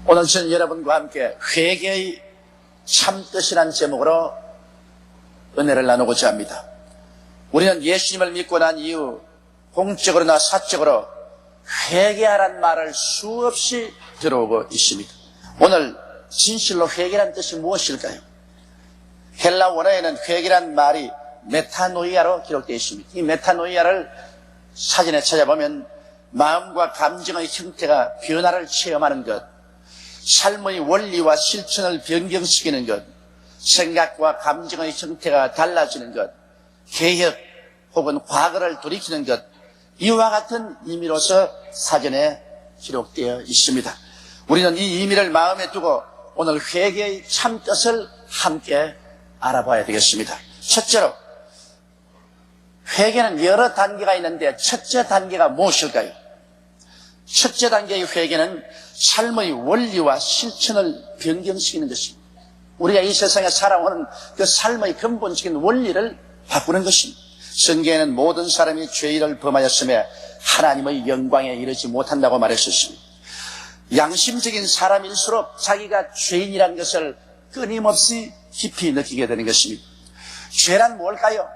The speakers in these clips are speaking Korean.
오늘 저는 여러분과 함께 회개의 참뜻이라는 제목으로 은혜를 나누고자 합니다. 우리는 예수님을 믿고 난 이후 공적으로나 사적으로 회개하라는 말을 수없이 들어오고 있습니다. 오늘 진실로 회개란 뜻이 무엇일까요? 헬라 원어에는 회개란 말이 메타노이아로 기록되어 있습니다. 이 메타노이아를 사전에 찾아보면 마음과 감정의 형태가 변화를 체험하는 것, 삶의 원리와 실천을 변경시키는 것, 생각과 감정의 형태가 달라지는 것, 개혁 혹은 과거를 돌이키는 것, 이와 같은 의미로서 사전에 기록되어 있습니다. 우리는 이 의미를 마음에 두고 오늘 회개의 참뜻을 함께 알아봐야 되겠습니다. 첫째로, 회개는 여러 단계가 있는데 첫째 단계가 무엇일까요? 첫째 단계의 회개는 삶의 원리와 실천을 변경시키는 것입니다. 우리가 이 세상에 살아오는 그 삶의 근본적인 원리를 바꾸는 것입니다. 성경에는 모든 사람이 죄를 범하였음에 하나님의 영광에 이르지 못한다고 말했었습니다. 양심적인 사람일수록 자기가 죄인이라는 것을 끊임없이 깊이 느끼게 되는 것입니다. 죄란 뭘까요?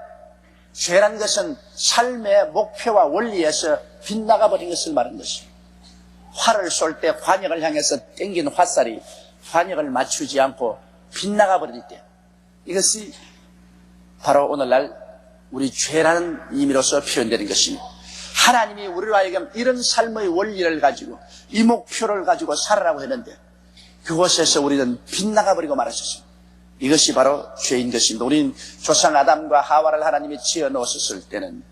죄란 것은 삶의 목표와 원리에서 빗나가 버린 것을 말하는 것입니다. 활을 쏠 때 관역을 향해서 땡긴 화살이 관역을 맞추지 않고 빗나가 버릴 때, 이것이 바로 오늘날 우리 죄라는 의미로서 표현되는 것입니다. 하나님이 우리로 하여금 이런 삶의 원리를 가지고 이 목표를 가지고 살아라고 했는데 그곳에서 우리는 빗나가 버리고 말았습니다. 이것이 바로 죄인 것입니다. 우리는 조상 아담과 하와를 하나님이 지어 놓으셨을 때는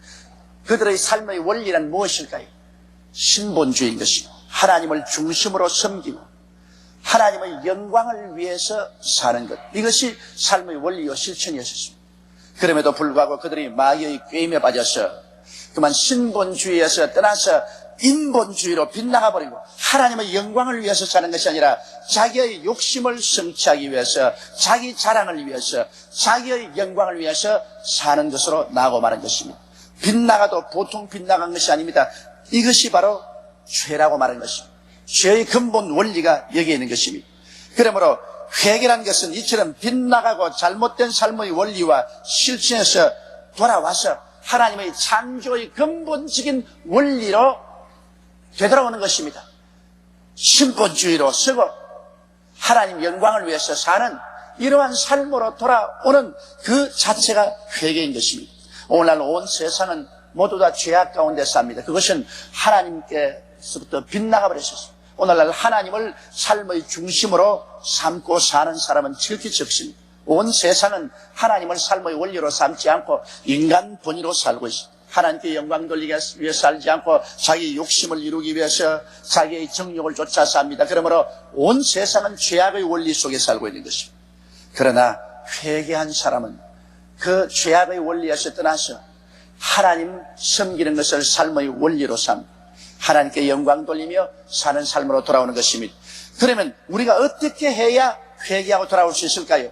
그들의 삶의 원리란 무엇일까요? 신본주의인 것입니다. 하나님을 중심으로 섬기고 하나님의 영광을 위해서 사는 것, 이것이 삶의 원리와 실천이었습니다. 그럼에도 불구하고 그들이 마귀의 꾀임에 빠져서 그만 신본주의에서 떠나서 인본주의로 빗나가버리고 하나님의 영광을 위해서 사는 것이 아니라 자기의 욕심을 성취하기 위해서, 자기 자랑을 위해서, 자기의 영광을 위해서 사는 것으로 나아가고 마는 것입니다. 빗나가도 보통 빗나간 것이 아닙니다. 이것이 바로 죄라고 말하는 것입니다. 죄의 근본 원리가 여기에 있는 것입니다. 그러므로 회개란 것은 이처럼 빗나가고 잘못된 삶의 원리와 실천에서 돌아와서 하나님의 창조의 근본적인 원리로 되돌아오는 것입니다. 신본주의로 서고 하나님 영광을 위해서 사는 이러한 삶으로 돌아오는 그 자체가 회개인 것입니다. 오늘날 온 세상은 모두 다 죄악 가운데 삽니다. 그것은 하나님께서부터 빗나가 버렸습니다. 오늘날 하나님을 삶의 중심으로 삼고 사는 사람은 지극히 적습니다. 온 세상은 하나님을 삶의 원리로 삼지 않고 인간 본의로 살고 있습니다. 하나님께 영광 돌리기 위해서 살지 않고 자기 욕심을 이루기 위해서 자기의 정욕을 쫓아 삽니다. 그러므로 온 세상은 죄악의 원리 속에 살고 있는 것입니다. 그러나 회개한 사람은 그 죄악의 원리에서 떠나서 하나님 섬기는 것을 삶의 원리로 삼고 하나님께 영광 돌리며 사는 삶으로 돌아오는 것입니다. 그러면 우리가 어떻게 해야 회개하고 돌아올 수 있을까요?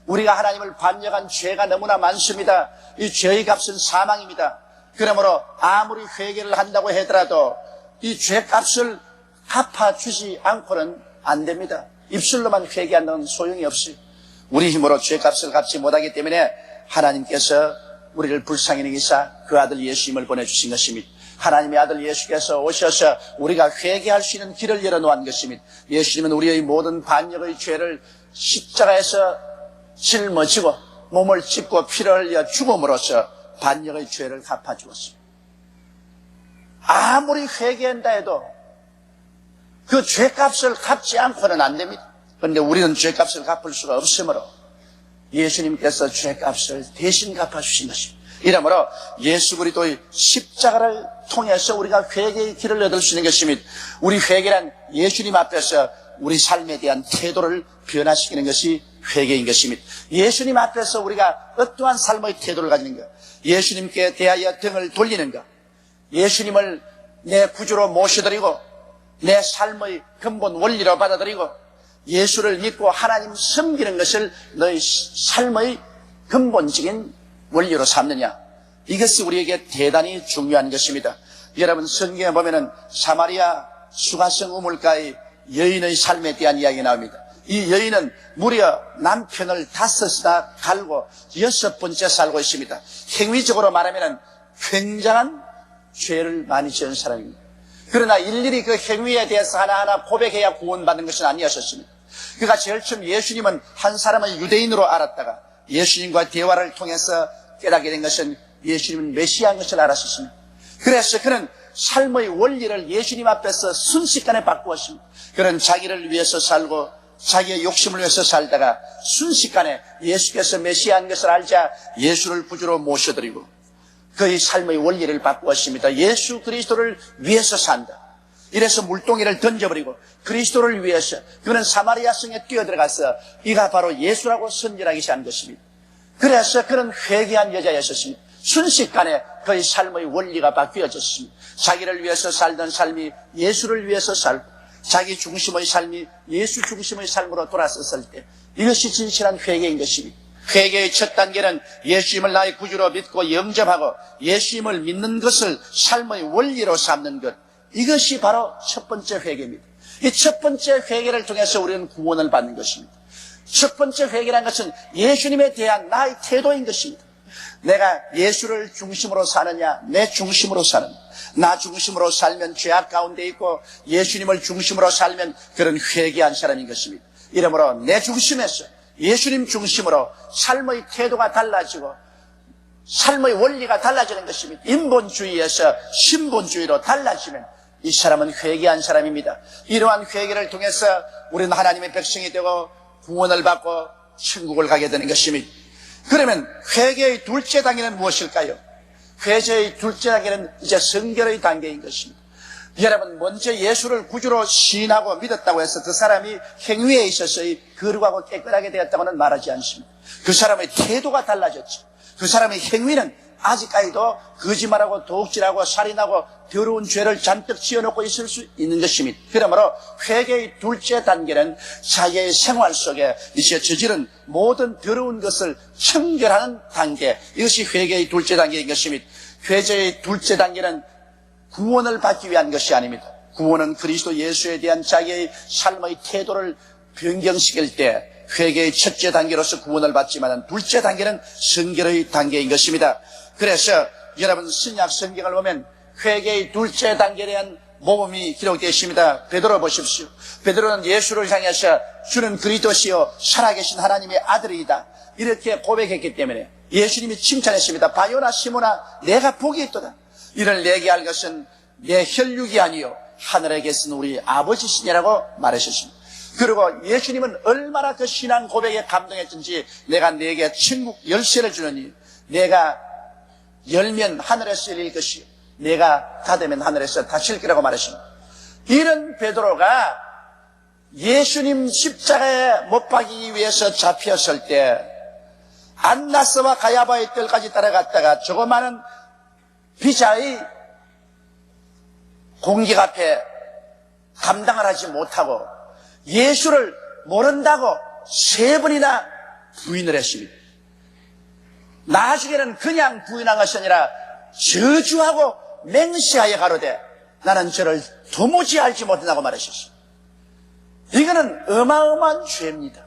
우리가 하나님을 반역한 죄가 너무나 많습니다. 이 죄의 값은 사망입니다. 그러므로 아무리 회개를 한다고 하더라도 이 죄값을 갚아주지 않고는 안 됩니다. 입술로만 회개한다는 소용이 없어요. 우리 힘으로 죄값을 갚지 못하기 때문에 하나님께서 우리를 불쌍히 여기사 그 아들 예수님을 보내주신 것입니다. 하나님의 아들 예수께서 오셔서 우리가 회개할 수 있는 길을 열어놓은 것입니다. 예수님은 우리의 모든 반역의 죄를 십자가에서 짊어지고 몸을 찢고 피를 흘려 죽음으로써 반역의 죄를 갚아주었습니다. 아무리 회개한다 해도 그 죄값을 갚지 않고는 안 됩니다. 그런데 우리는 죄값을 갚을 수가 없으므로 예수님께서 죄값을 대신 갚아주신 것입니다. 이러므로 예수 그리스도의 십자가를 통해서 우리가 회개의 길을 얻을 수 있는 것입니다. 우리 회개란 예수님 앞에서 우리 삶에 대한 태도를 변화시키는 것이 회개인 것입니다. 예수님 앞에서 우리가 어떠한 삶의 태도를 가지는 것, 예수님께 대하여 등을 돌리는 것, 예수님을 내 구주로 모셔드리고 내 삶의 근본 원리로 받아들이고 예수를 믿고 하나님 섬기는 것을 너의 삶의 근본적인 원리로 삼느냐, 이것이 우리에게 대단히 중요한 것입니다. 여러분 성경에 보면은 사마리아 수가성 우물가의 여인의 삶에 대한 이야기가 나옵니다. 이 여인은 무려 남편을 5이나 갈고 6번째 살고 있습니다. 행위적으로 말하면 굉장한 죄를 많이 지은 사람입니다. 그러나 일일이 그 행위에 대해서 하나하나 고백해야 구원받는 것은 아니었습니다. 그가 제일 처음 예수님은 한 사람을 유대인으로 알았다가 예수님과 대화를 통해서 깨닫게 된 것은 예수님은 메시아인 것을 알았습니다. 그래서 그는 삶의 원리를 예수님 앞에서 순식간에 바꾸었습니다. 그는 자기를 위해서 살고 자기의 욕심을 위해서 살다가 순식간에 예수께서 메시아인 것을 알자 예수를 구주로 모셔드리고 그의 삶의 원리를 바꾸었습니다. 예수 그리스도를 위해서 산다. 이래서 물동이를 던져버리고 그리스도를 위해서 그는 사마리아 성에 뛰어들어가서 이가 바로 예수라고 선전하기 시작한 것입니다. 그래서 그는 회개한 여자였었습니다. 순식간에 그의 삶의 원리가 바뀌어졌습니다. 자기를 위해서 살던 삶이 예수를 위해서 살고 자기 중심의 삶이 예수 중심의 삶으로 돌아섰을 때 이것이 진실한 회개인 것입니다. 회개의 첫 단계는 예수님을 나의 구주로 믿고 영접하고 예수님을 믿는 것을 삶의 원리로 삼는 것, 이것이 바로 첫 번째 회개입니다. 이 첫 번째 회개를 통해서 우리는 구원을 받는 것입니다. 첫 번째 회개라는 것은 예수님에 대한 나의 태도인 것입니다. 내가 예수를 중심으로 사느냐, 내 중심으로 사느냐. 나 중심으로 살면 죄악 가운데 있고 예수님을 중심으로 살면 그런 회개한 사람인 것입니다. 이러므로 내 중심에서 예수님 중심으로 삶의 태도가 달라지고 삶의 원리가 달라지는 것입니다. 인본주의에서 신본주의로 달라지면 이 사람은 회개한 사람입니다. 이러한 회개를 통해서 우리는 하나님의 백성이 되고 구원을 받고 천국을 가게 되는 것입니다. 그러면 회개의 둘째 단계는 무엇일까요? 회개의 둘째 단계는 이제 성결의 단계인 것입니다. 여러분, 먼저 예수를 구주로 시인하고 믿었다고 해서 그 사람이 행위에 있어서 거룩하고 깨끗하게 되었다고는 말하지 않습니다. 그 사람의 태도가 달라졌죠. 그 사람의 행위는 아직까지도 거짓말하고 도둑질하고 살인하고 더러운 죄를 잔뜩 지어놓고 있을 수 있는 것입니다. 그러므로 회개의 둘째 단계는 자기의 생활 속에 이제 저지른 모든 더러운 것을 청결하는 단계, 이것이 회개의 둘째 단계인 것입니다. 회개의 둘째 단계는 구원을 받기 위한 것이 아닙니다. 구원은 그리스도 예수에 대한 자기의 삶의 태도를 변경시킬 때 회개의 첫째 단계로서 구원을 받지만 둘째 단계는 성결의 단계인 것입니다. 그래서 여러분 신약 성경을 보면 회개의 둘째 단계에 대한 모범이 기록되어 있습니다. 베드로 보십시오. 베드로는 예수를 향해서 주는 그리스도시요 살아계신 하나님의 아들이다 이렇게 고백했기 때문에 예수님이 칭찬했습니다. 바요나 시모나 내가 복이 있도다. 이를 내게 할 것은 내 혈육이 아니요 하늘에 계신 우리 아버지시니라고 말하셨습니다. 그리고 예수님은 얼마나 그 신앙 고백에 감동했든지 내가 네게 천국 열쇠를 주느니 내가 열면 하늘에서 열릴 것이요 내가 닫으면 하늘에서 닫힐 거라고 말했습니다. 이런 베드로가 예수님 십자가에 못 박이기 위해서 잡혔을 때 안나스와 가야바의 뜰까지 따라갔다가 조그마한 비자의 공격 앞에 감당을 하지 못하고 예수를 모른다고 3번이나 부인을 했습니다. 나중에는 그냥 부인한 것이 아니라 저주하고 맹세하여 가로되 나는 저를 도무지 알지 못한다고 말하셨습니다. 이거는 어마어마한 죄입니다.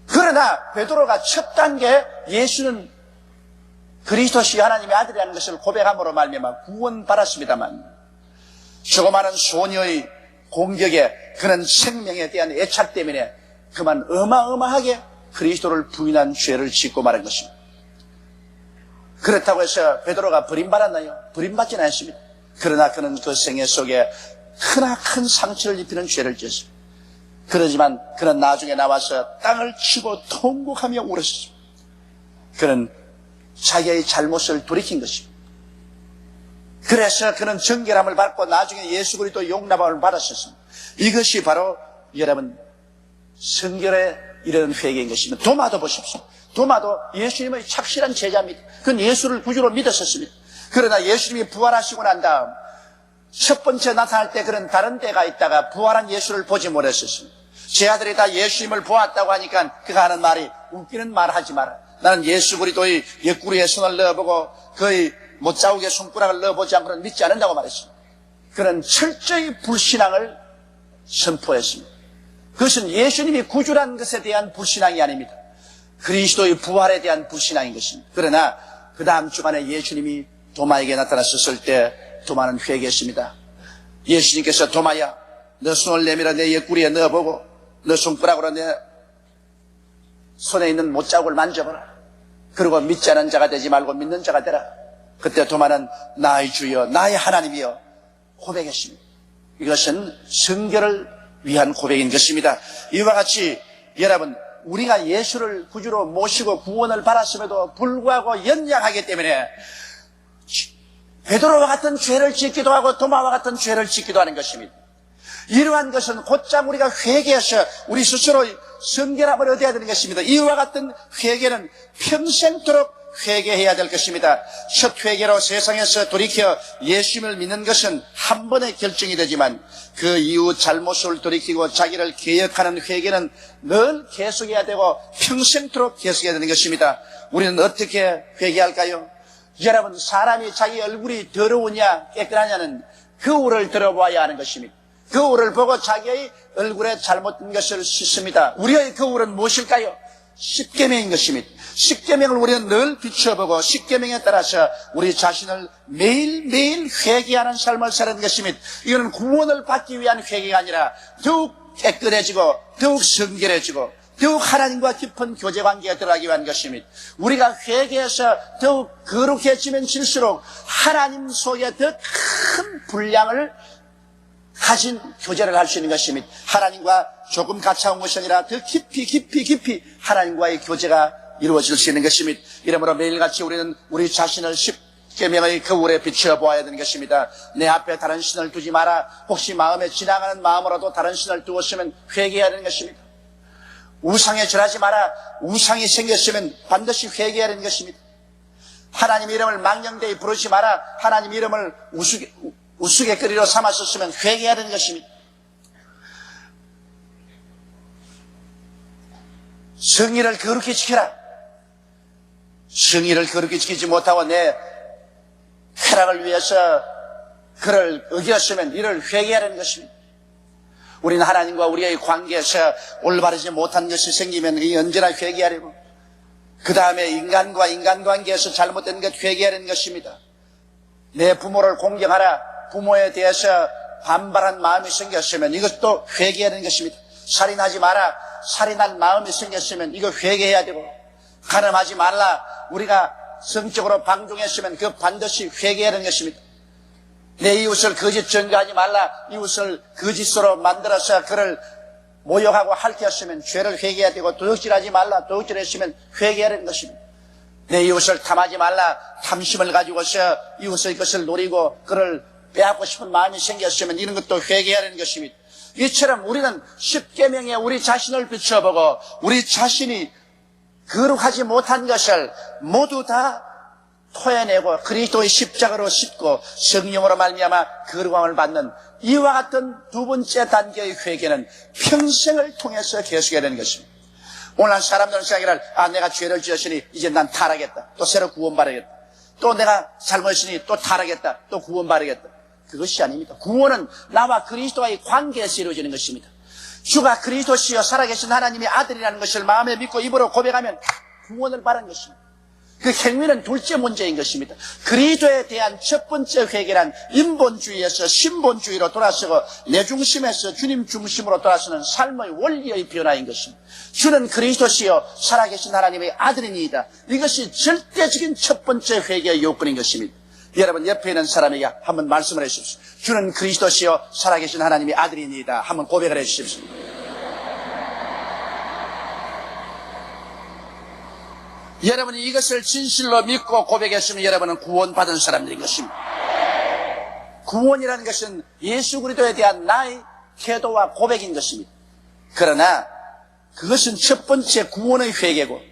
그러나 베드로가 첫 단계 예수는 그리스도시 하나님의 아들이라는 것을 고백함으로 말미암아 구원받았습니다만 조그마한 소녀의 공격에 그런 생명에 대한 애착 때문에 그만 어마어마하게 그리스도를 부인한 죄를 짓고 말한 것입니다. 그렇다고 해서 베드로가 버림받았나요? 버림받지는 않습니다. 그러나 그는 그 생애 속에 크나큰 상처를 입히는 죄를 지었습니다. 그러지만 그는 나중에 나와서 땅을 치고 통곡하며 울었습니다. 그는 자기의 잘못을 돌이킨 것입니다. 그래서 그는 정결함을 받고 나중에 예수 그리스도 용납함을 받았었습니다. 이것이 바로 여러분 성결의 이런 회개인 것입니다. 도마도 보십시오. 도마도 예수님의 착실한 제자입니다. 그는 예수를 구주로 믿었었습니다. 그러나 예수님이 부활하시고 난 다음 첫 번째 나타날 때 그런 다른 데가 있다가 부활한 예수를 보지 못했었습니다. 제 아들이 다 예수님을 보았다고 하니까 그가 하는 말이 웃기는 말 하지 마라. 나는 예수 그리스도의 옆구리에 손을 넣어보고 그의 못자국에 손가락을 넣어보지 않고는 믿지 않는다고 말했습니다. 그는 철저히 불신앙을 선포했습니다. 그것은 예수님이 구주라는 것에 대한 불신앙이 아닙니다. 그리스도의 부활에 대한 불신앙인 것입니다. 그러나 그 다음 주간에 예수님이 도마에게 나타났을 때 도마는 회개했습니다. 예수님께서 도마야, 너 손을 내밀어 내 옆구리에 넣어보고 너 손가락으로 내 손에 있는 못자국을 만져보라. 그리고 믿지 않은 자가 되지 말고 믿는 자가 되라. 그때 도마는 나의 주여 나의 하나님이여 고백했습니다. 이것은 성결을 위한 고백인 것입니다. 이와 같이 여러분, 우리가 예수를 구주로 모시고 구원을 받았음에도 불구하고 연약하기 때문에 베드로와 같은 죄를 짓기도 하고 도마와 같은 죄를 짓기도 하는 것입니다. 이러한 것은 곧장 우리가 회개해서 우리 스스로 성결함을 얻어야 되는 것입니다. 이와 같은 회개는 평생토록 회개해야 될 것입니다. 첫 회개로 세상에서 돌이켜 예수님을 믿는 것은 한 번의 결정이 되지만 그 이후 잘못을 돌이키고 자기를 개혁하는 회개는 늘 계속해야 되고 평생토록 계속해야 되는 것입니다. 우리는 어떻게 회개할까요? 여러분, 사람이 자기 얼굴이 더러우냐 깨끗하냐는 거울을 들어봐야 하는 것입니다. 거울을 보고 자기의 얼굴에 잘못된 것을 씻습니다. 우리의 거울은 무엇일까요? 십계명인 것입니다. 십계명을 우리는 늘 비춰보고 십계명에 따라서 우리 자신을 매일매일 회개하는 삶을 사는 것입니다. 이거는 구원을 받기 위한 회개가 아니라 더욱 깨끗해지고 더욱 성결해지고 더욱 하나님과 깊은 교제관계에 들어가기 위한 것입니다. 우리가 회개해서 더욱 거룩해지면 질수록 하나님 속에 더 큰 분량을 가진 교제를 할 수 있는 것입니다. 하나님과 조금 가까운 것이 아니라 더 깊이 하나님과의 교제가 이루어질 수 있는 것입니다. 이러므로 매일같이 우리는 우리 자신을 십계명의 거울에 비춰보아야 되는 것입니다. 내 앞에 다른 신을 두지 마라. 혹시 마음에 지나가는 마음으로도 다른 신을 두었으면 회개해야 되는 것입니다. 우상에 절하지 마라. 우상이 생겼으면 반드시 회개해야 되는 것입니다. 하나님 이름을 망령되이 부르지 마라. 하나님 이름을 우스갯거리로 삼았었으면 회개해야 되는 것입니다. 성의를 거룩히 지켜라. 성의를 거룩히 지키지 못하고 내 쾌락을 위해서 그를 어겼으면 이를 회개해야 되는 것입니다. 우리는 하나님과 우리의 관계에서 올바르지 못한 것이 생기면 이 언제나 회개하려고, 그 다음에 인간과 인간관계에서 잘못된 것 회개해야 되는 것입니다. 내 부모를 공경하라. 부모에 대해서 반발한 마음이 생겼으면 이것도 회개해야 되는 것입니다. 살인하지 마라. 살인한 마음이 생겼으면 이거 회개해야 되고, 간음하지 말라. 우리가 성적으로 방종했으면 그 반드시 회개해야 되는 것입니다. 내 이웃을 거짓 증거하지 말라. 이웃을 거짓으로 만들어서 그를 모욕하고 핥혔으면 죄를 회개해야 되고, 도둑질하지 말라. 도둑질했으면 회개해야 되는 것입니다. 내 이웃을 탐하지 말라. 탐심을 가지고서 이웃의 것을 노리고 그를 빼앗고 싶은 마음이 생겼으면 이런 것도 회개해야 되는 것입니다. 이처럼 우리는 십계명에 우리 자신을 비춰보고 우리 자신이 거룩하지 못한 것을 모두 다 토해내고 그리스도의 십자가로 싣고 성령으로 말미암아 거룩함을 받는 이와 같은 두 번째 단계의 회개는 평생을 통해서 계속해야 되는 것입니다. 오늘 사람들은 생각을 내가 죄를 지었으니 이제 난 타락했다. 또 새로 구원받아야겠다. 또 내가 잘못했으니 또 타락했다. 또 구원받아야겠다. 그것이 아닙니다. 구원은 나와 그리스도와의 관계에서 이루어지는 것입니다. 주가 그리스도시여 살아계신 하나님의 아들이라는 것을 마음에 믿고 입으로 고백하면 구원을 받는 것입니다. 그 행위는 둘째 문제인 것입니다. 그리스도에 대한 첫 번째 회개란 인본주의에서 신본주의로 돌아서고 내 중심에서 주님 중심으로 돌아서는 삶의 원리의 변화인 것입니다. 주는 그리스도시여 살아계신 하나님의 아들이니이다. 이것이 절대적인 첫 번째 회개의 요건인 것입니다. 여러분 옆에 있는 사람에게 한번 말씀을 해주십시오. 주는 그리스도시여 살아계신 하나님의 아들이니이다. 한번 고백을 해주십시오. 여러분이 이것을 진실로 믿고 고백했으면 여러분은 구원받은 사람들인 것입니다. 구원이라는 것은 예수 그리스도에 대한 나의 태도와 고백인 것입니다. 그러나 그것은 첫 번째 구원의 회개고,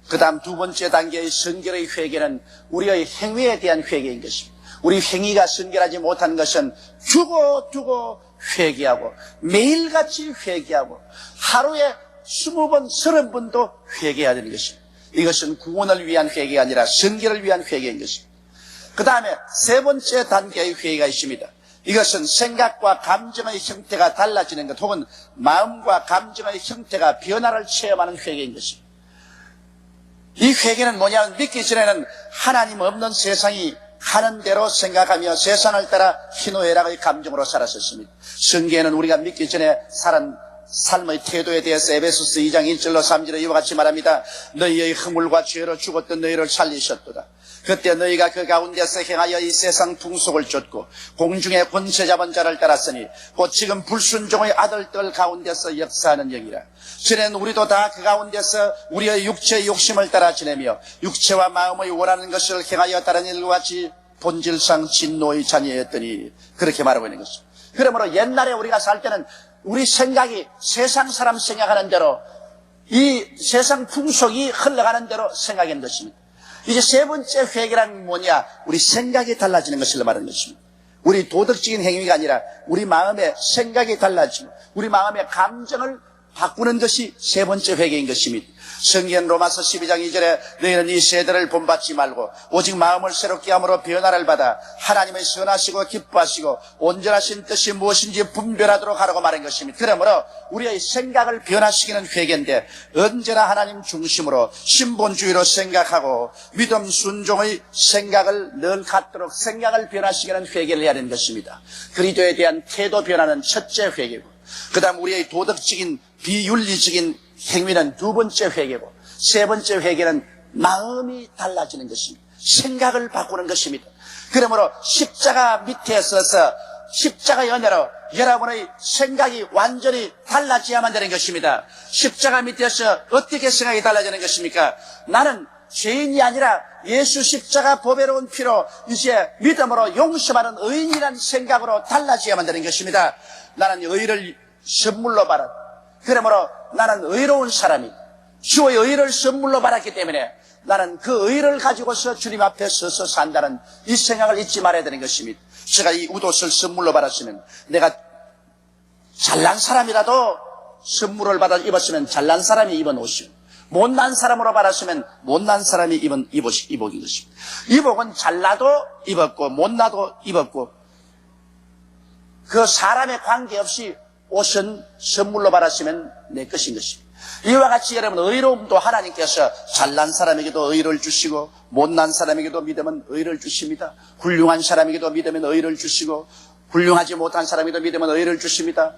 그 다음 두 번째 단계의 성결의 회개는 우리의 행위에 대한 회개인 것입니다. 우리 행위가 성결하지 못한 것은 두고 회개하고 매일같이 회개하고 하루에 20번, 30번도 회개해야 되는 것입니다. 이것은 구원을 위한 회개가 아니라 성결을 위한 회개인 것입니다. 그 다음에 세 번째 단계의 회개가 있습니다. 이것은 생각과 감정의 형태가 달라지는 것, 혹은 마음과 감정의 형태가 변화를 체험하는 회개인 것입니다. 이 회개는 뭐냐면, 믿기 전에는 하나님 없는 세상이 하는 대로 생각하며 세상을 따라 희노애락의 감정으로 살았었습니다. 성경에는 우리가 믿기 전에 살은 삶의 태도에 대해서 에베소서 2장 1절로 3절에 이와 같이 말합니다. 너희의 허물과 죄로 죽었던 너희를 살리셨도다. 그때 너희가 그 가운데서 행하여 이 세상 풍속을 쫓고 공중의 권세 잡은 자를 따랐으니 곧 지금 불순종의 아들들 가운데서 역사하는 영이라. 전에는 우리도 다 그 가운데서 우리의 육체의 욕심을 따라 지내며 육체와 마음의 원하는 것을 행하여 다른 일과 같이 본질상 진노의 자녀였더니, 그렇게 말하고 있는 것입니다. 그러므로 옛날에 우리가 살 때는 우리 생각이 세상 사람 생각하는 대로, 이 세상 풍속이 흘러가는 대로 생각한 것입니다. 이제 세 번째 회개란 뭐냐? 우리 생각이 달라지는 것을 말하는 것입니다. 우리 도덕적인 행위가 아니라 우리 마음의 생각이 달라지고 우리 마음의 감정을 바꾸는 것이 세 번째 회개인 것입니다. 성경 로마서 12장 2절에 너희는 이 세대를 본받지 말고 오직 마음을 새롭게 함으로 변화를 받아 하나님의 선하시고 기뻐하시고 온전하신 뜻이 무엇인지 분별하도록 하라고 말한 것입니다. 그러므로 우리의 생각을 변화시키는 회개인데, 언제나 하나님 중심으로 신본주의로 생각하고 믿음 순종의 생각을 늘 갖도록 생각을 변화시키는 회개를 해야 하는 것입니다. 그리스도에 대한 태도 변화는 첫째 회개고, 그 다음 우리의 도덕적인 비윤리적인 행위는 두 번째 회개고, 세 번째 회개는 마음이 달라지는 것입니다. 생각을 바꾸는 것입니다. 그러므로 십자가 밑에 서서 십자가의 은혜로 여러분의 생각이 완전히 달라져야만 되는 것입니다. 십자가 밑에서 어떻게 생각이 달라지는 것입니까? 나는 죄인이 아니라 예수 십자가 보배로운 피로 이제 믿음으로 용서받은 의인이라는 생각으로 달라져야만 되는 것입니다. 나는 의를 선물로 받았다. 그러므로 나는 의로운 사람이, 주의 의를 선물로 받았기 때문에 나는 그 의를 가지고서 주님 앞에 서서 산다는 이 생각을 잊지 말아야 되는 것입니다. 제가 이 웃옷을 선물로 받았으면, 내가 잘난 사람이라도 선물을 받아 입었으면 잘난 사람이 입은 옷이고, 못난 사람으로 받았으면 못난 사람이 입은 이복인 것입니다. 이복은 잘나도 입었고 못나도 입었고, 그 사람에 관계없이 옷은 선물로 받았으면 내 것인 것입니다. 이와 같이 여러분, 의로움도 하나님께서 잘난 사람에게도 의를 주시고 못난 사람에게도 믿으면 의를 주십니다. 훌륭한 사람에게도 믿으면 의를 주시고 훌륭하지 못한 사람에게도 믿으면 의를 주십니다.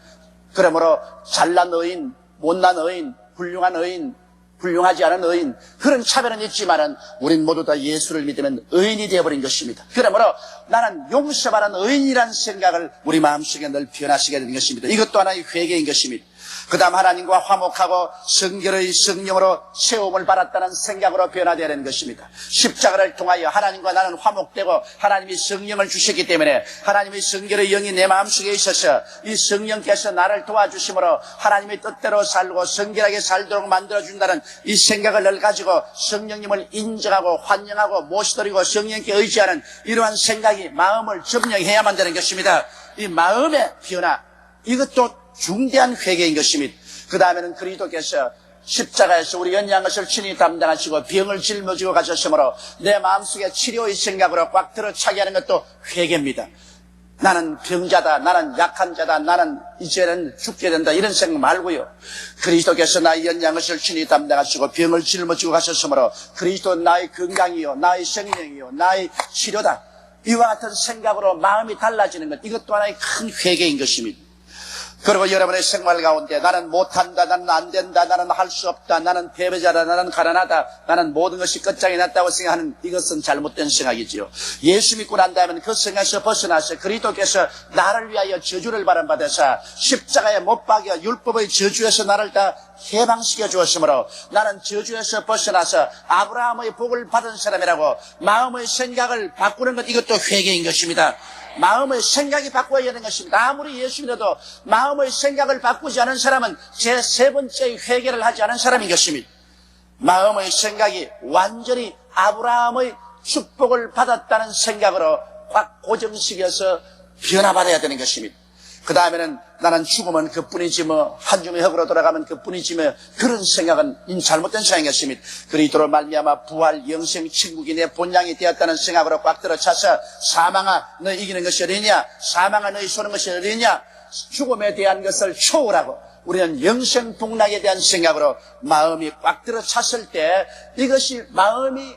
그러므로 잘난 의인, 못난 의인, 훌륭한 의인, 훌륭하지 않은 의인, 그런 차별은 있지만은 우린 모두 다 예수를 믿으면 의인이 되어버린 것입니다. 그러므로 나는 용서받은 의인이라는 생각을 우리 마음속에 늘 변화시켜야 되는 것입니다. 이것도 하나의 회개인 것입니다. 그 다음 하나님과 화목하고 성결의 성령으로 세움을 받았다는 생각으로 변화되어야 되는 것입니다. 십자가를 통하여 하나님과 나는 화목되고 하나님이 성령을 주셨기 때문에 하나님의 성결의 영이 내 마음속에 있어서 이 성령께서 나를 도와주심으로 하나님의 뜻대로 살고 성결하게 살도록 만들어준다는 이 생각을 늘 가지고 성령님을 인정하고 환영하고 모시드리고 성령께 의지하는 이러한 생각이 마음을 점령해야만 되는 것입니다. 이 마음의 변화, 이것도 중대한 회개인 것입니다. 그 다음에는 그리스도께서 십자가에서 우리 연약한 것을 친히 담당하시고 병을 짊어지고 가셨으므로 내 마음속에 치료의 생각으로 꽉 들어차게 하는 것도 회개입니다. 나는 병자다, 나는 약한 자다, 나는 이제는 죽게 된다, 이런 생각 말고요. 그리스도께서 나의 연약한 것을 친히 담당하시고 병을 짊어지고 가셨으므로 그리스도 나의 건강이요, 나의 생명이요, 나의 치료다, 이와 같은 생각으로 마음이 달라지는 것, 이것도 하나의 큰 회개인 것입니다. 그리고 여러분의 생활 가운데 나는 못한다, 나는 안 된다, 나는 할 수 없다, 나는 패배자다, 나는 가난하다, 나는 모든 것이 끝장이 났다고 생각하는 이것은 잘못된 생각이지요. 예수 믿고 난 다음에 그 생각에서 벗어나서 그리스도께서 나를 위하여 저주를 받아서 십자가에 못 박여 율법의 저주에서 나를 다 해방시켜 주었으므로 나는 저주에서 벗어나서 아브라함의 복을 받은 사람이라고 마음의 생각을 바꾸는 것, 이것도 회개인 것입니다. 마음의 생각이 바꿔야 되는 것입니다. 아무리 예수 믿어도 마음의 생각을 바꾸지 않은 사람은 제 세 번째 회개를 하지 않은 사람인 것입니다. 마음의 생각이 완전히 아브라함의 축복을 받았다는 생각으로 확 고정시켜서 변화받아야 되는 것입니다. 그 다음에는 나는 죽으면 그뿐이지 뭐, 한 줌의 흙으로 돌아가면 그뿐이지 뭐, 그런 생각은 잘못된 생각이었습니다. 그리스도로 말미암아 부활, 영생, 천국이 내 본향이 되었다는 생각으로 꽉 들어차서 사망아 너희 이기는 것이 어디냐, 사망아 너희 쏘는 것이 어디냐, 죽음에 대한 것을 초월하고 우리는 영생 복락에 대한 생각으로 마음이 꽉 들어찼을 때 이것이 마음이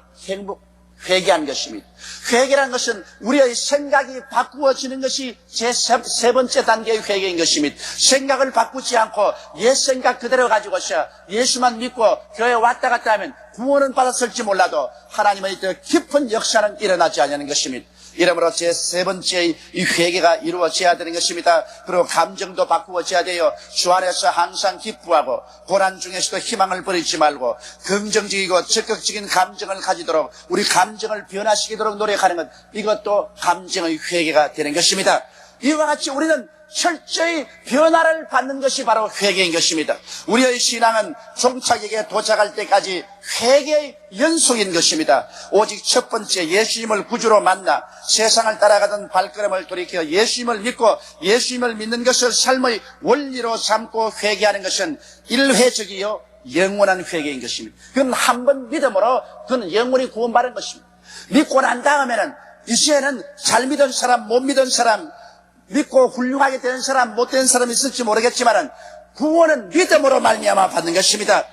회개한 것입니다. 회개란 것은 우리의 생각이 바꾸어지는 것이 세 번째 단계의 회개인 것입니다. 생각을 바꾸지 않고 옛 생각 그대로 가지고서 예수만 믿고 교회에 왔다 갔다 하면 구원은 받았을지 몰라도 하나님의 더 깊은 역사는 일어나지 않는 것입니다. 이러므로 세 번째의 이 회개가 이루어져야 되는 것입니다. 그리고 감정도 바꾸어져야 돼요. 주 안에서 항상 기뻐하고 고난 중에서도 희망을 버리지 말고 긍정적이고 적극적인 감정을 가지도록 우리 감정을 변화시키도록 노력하는 것, 이것도 감정의 회개가 되는 것입니다. 이와 같이 우리는 철저히 변화를 받는 것이 바로 회개인 것입니다. 우리의 신앙은 종착역에 도착할 때까지 회개의 연속인 것입니다. 오직 첫 번째 예수님을 구주로 만나 세상을 따라가던 발걸음을 돌이켜 예수님을 믿고 예수님을 믿는 것을 삶의 원리로 삼고 회개하는 것은 일회적이요 영원한 회개인 것입니다. 그건 한 번 믿음으로 그건 영원히 구원받은 것입니다. 믿고 난 다음에는 이제는 잘 믿은 사람, 못 믿은 사람, 믿고 훌륭하게 된 사람, 못된 사람이 있을지 모르겠지만 구원은 믿음으로 말미암아 받는 것입니다.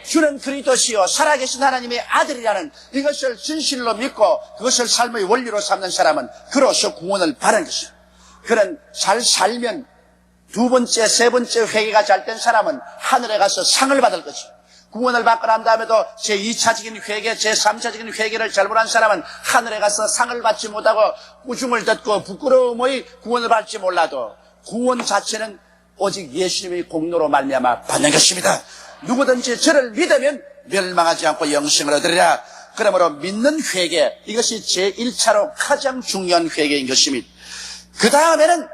주는 그리스도시요 살아계신 하나님의 아들이라는 이것을 진실로 믿고 그것을 삶의 원리로 삼는 사람은 그로서 구원을 받는 것입니다. 그는 잘 살면 두 번째, 세 번째 회개가 잘 된 사람은 하늘에 가서 상을 받을 것입니다. 구원을 받고 난 다음에도 제2차적인 회개, 제3차적인 회개를 잘못한 사람은 하늘에 가서 상을 받지 못하고 꾸중을 듣고 부끄러움의 구원을 받지 몰라도 구원 자체는 오직 예수님의 공로로 말미암아 받는 것입니다. 누구든지 저를 믿으면 멸망하지 않고 영생을 얻으리라. 그러므로 믿는 회개, 이것이 제1차로 가장 중요한 회개인 것입니다. 그 다음에는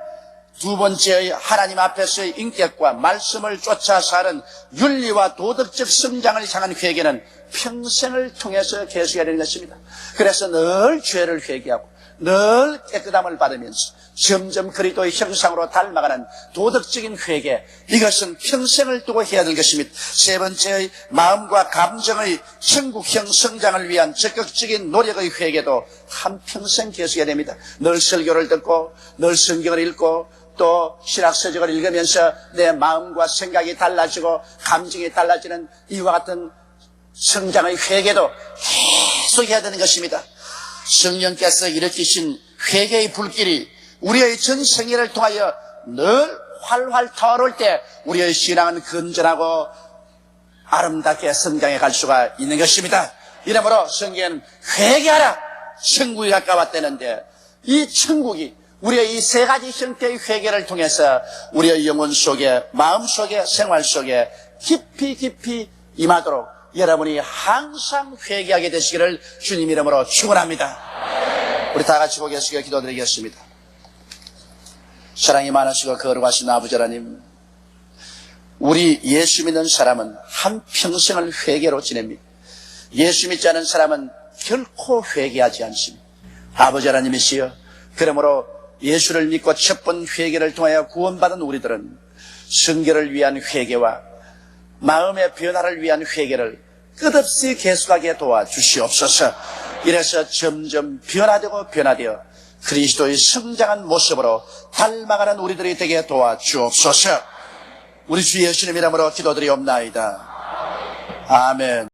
두 번째의 하나님 앞에서의 인격과 말씀을 쫓아 사는 윤리와 도덕적 성장을 향한 회개는 평생을 통해서 계속해야 되는 것입니다. 그래서 늘 죄를 회개하고 늘 깨끗함을 받으면서 점점 그리스도의 형상으로 닮아가는 도덕적인 회개, 이것은 평생을 두고 해야 될 것입니다. 세 번째의 마음과 감정의 천국형 성장을 위한 적극적인 노력의 회개도 한평생 계속해야 됩니다. 늘 설교를 듣고 늘 성경을 읽고 또 신학서적을 읽으면서 내 마음과 생각이 달라지고 감정이 달라지는 이와 같은 성장의 회개도 계속 해야 되는 것입니다. 성령께서 일으키신 회개의 불길이 우리의 전 생애를 통하여 늘 활활 타오를 때 우리의 신앙은 건전하고 아름답게 성장해 갈 수가 있는 것입니다. 이러므로 성경은 회개하라, 천국이 가까웠다는데 이 천국이 우리의 이 세 가지 형태의 회개를 통해서 우리의 영혼 속에, 마음 속에, 생활 속에 깊이 임하도록 여러분이 항상 회개하게 되시기를 주님 이름으로 축원합니다. 우리 다 같이 고개 숙여 기도드리겠습니다. 사랑이 많으시고 거룩하신 아버지 하나님, 우리 예수 믿는 사람은 한평생을 회개로 지냅니다. 예수 믿지 않은 사람은 결코 회개하지 않습니다. 아버지 하나님이시여, 그러므로 예수를 믿고 첫 번 회개를 통하여 구원받은 우리들은 성결을 위한 회개와 마음의 변화를 위한 회개를 끝없이 계속하게 도와주시옵소서. 이래서 점점 변화되어 그리스도의 성장한 모습으로 닮아가는 우리들이 되게 도와주옵소서. 우리 주 예수님 이름으로 기도드리옵나이다. 아멘.